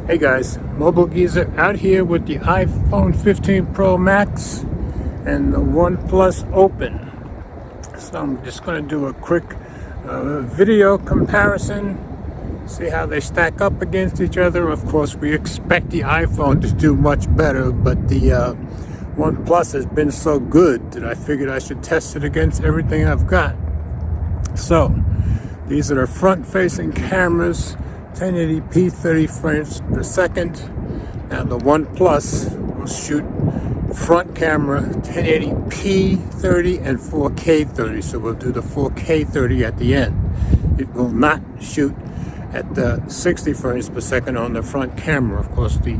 Hey guys, Mobile Geezer out here with the iPhone 15 Pro Max and the OnePlus Open. So I'm just going to do a quick video comparison, see how they stack up against each other. Of course, we expect the iPhone to do much better, but the OnePlus has been so good that I figured I should test it against everything I've got. So these are the front-facing cameras, 1080p 30 frames per second. Now the OnePlus will shoot front camera 1080p 30 and 4K 30. So we'll do the 4K 30 at the end. It will not shoot at the 60 frames per second on the front camera. Of course, the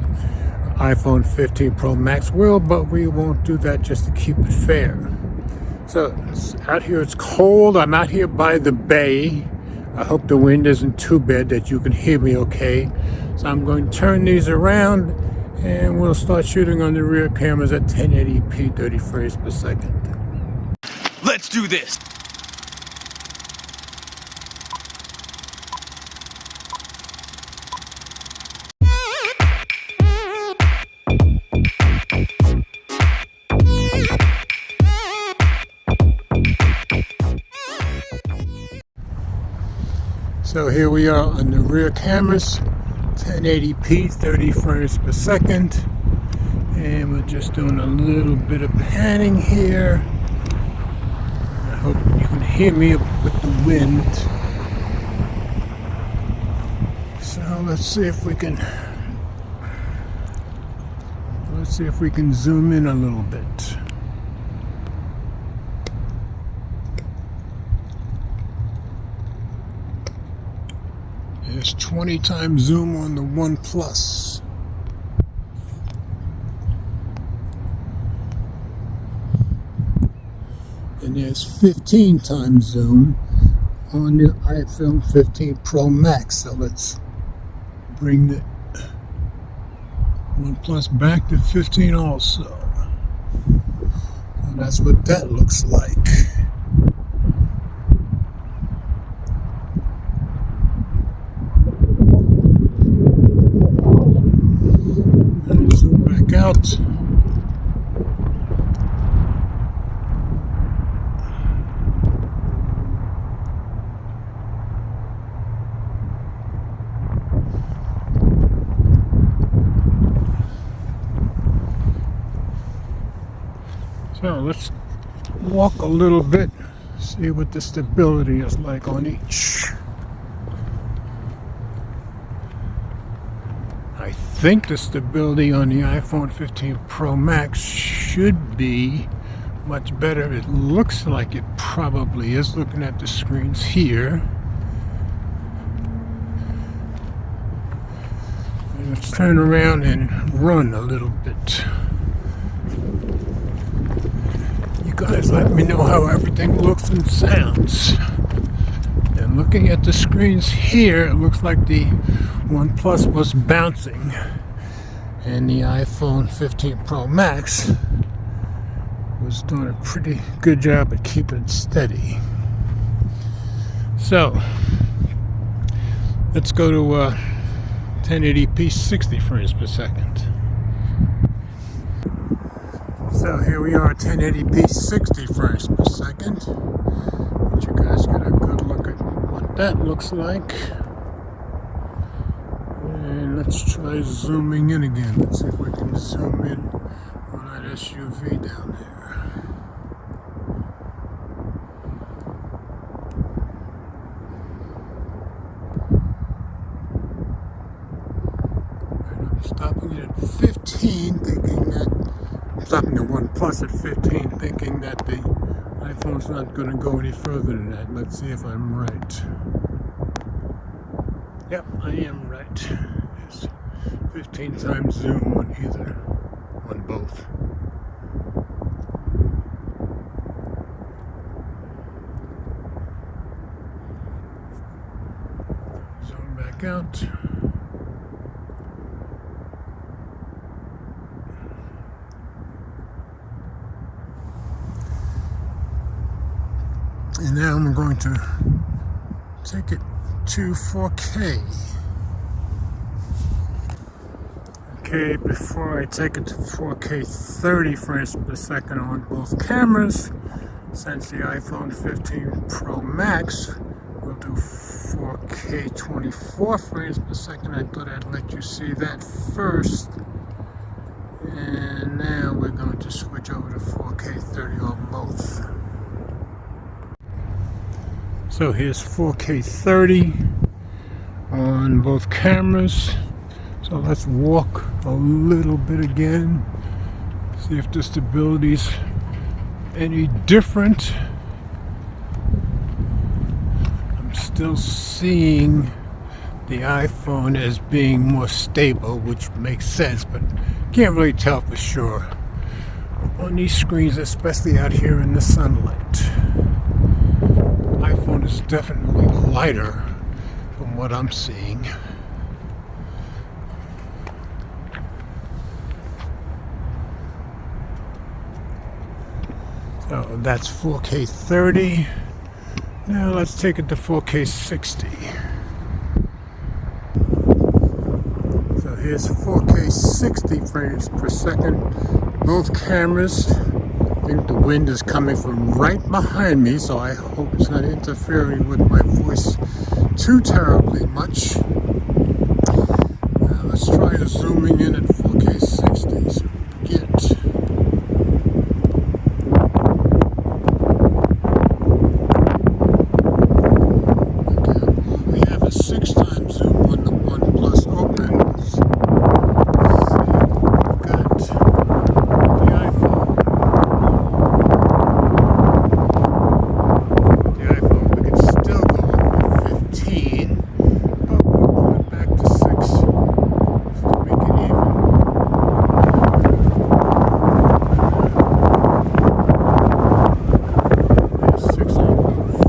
iPhone 15 Pro Max will, but we won't do that just to keep it fair. So out here it's cold. I'm out here by the bay. I hope the wind isn't too bad that you can hear me okay. So I'm going to turn these around and we'll start shooting on the rear cameras at 1080p 30 frames per second. Let's do this! So here we are on the rear cameras, 1080p 30 frames per second, and we're just doing a little bit of panning here. I hope you can hear me with the wind. So let's see if we can zoom in a little bit. There's 20 times zoom on the OnePlus. And there's 15 times zoom on the iPhone 15 Pro Max. So let's bring the OnePlus back to 15 also. And that's what that looks like. Out. So let's walk a little bit, see what the stability is like on each. I think the stability on the iPhone 15 Pro Max should be much better. It looks like it probably is, looking at the screens here. Let's turn around and run a little bit. You guys let me know how everything looks and sounds. And looking at the screens here, it looks like the OnePlus was bouncing and the iPhone 15 Pro Max was doing a pretty good job at keeping it steady. So let's go to 1080p 60 frames per second. So here we are at 1080p 60 frames per second. Let you guys get a good look at what that looks like. And let's try zooming in again. Let's see if we can zoom in on that SUV down there. And I'm stopping it at 15, thinking that I'm stopping the OnePlus at 15, thinking that the iPhone's not going to go any further than that. Let's see if I'm right. Yep, I am right. There's 15 times zoom on either, on both. Zoom back out. And now I'm going to take it to 4K. 4K before I take it to 4K 30 frames per second on both cameras. Since the iPhone 15 Pro Max will do 4K 24 frames per second, I thought I'd let you see that first. And now we're going to switch over to 4K 30 on both. So here's 4K 30 on both cameras. So let's walk a little bit again, see if the stability's any different. I'm still seeing the iPhone as being more stable, which makes sense, but can't really tell for sure on these screens, especially out here in the sunlight. iPhone is definitely lighter from what I'm seeing. So that's 4K 30. Now let's take it to 4K 60. So here's 4K 60 frames per second. Both cameras. I think the wind is coming from right behind me, so I hope it's not interfering with my voice too terribly much. Now let's try zooming in at 4K 60. So get. We have a 6x zoom on the OnePlus opens. Got the iPhone. The iPhone, we can still go over 15, but we'll put it back to 6 just to make it even. There's 6 on both.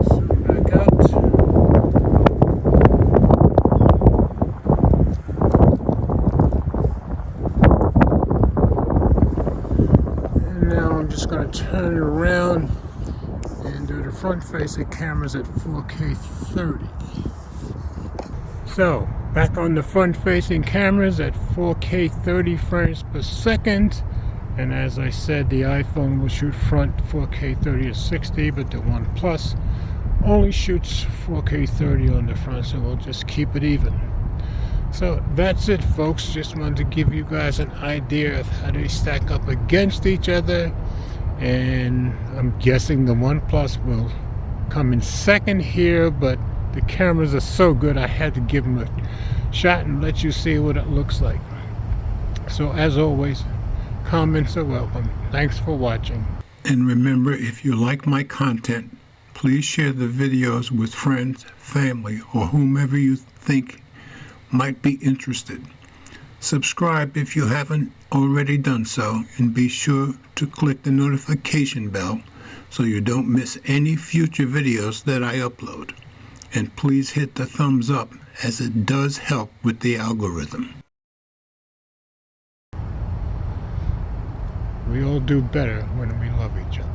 Zoom back out. And now I'm just going to turn it around and do the front-facing cameras at 4K 30. So, back on the front-facing cameras at 4K 30 frames per second. And as I said, the iPhone will shoot front 4K 30 to 60, but the OnePlus only shoots 4K 30 on the front, so we'll just keep it even. So that's it, folks. Just wanted to give you guys an idea of how they stack up against each other. And I'm guessing the OnePlus will come in second here, but the cameras are so good I had to give them a shot and let you see what it looks like. So as always, comments are welcome. Thanks for watching. And remember, if you like my content, please share the videos with friends, family, or whomever you think might be interested. Subscribe if you haven't already done so, and be sure to click the notification bell so you don't miss any future videos that I upload. And please hit the thumbs up, as it does help with the algorithm. We all do better when we love each other.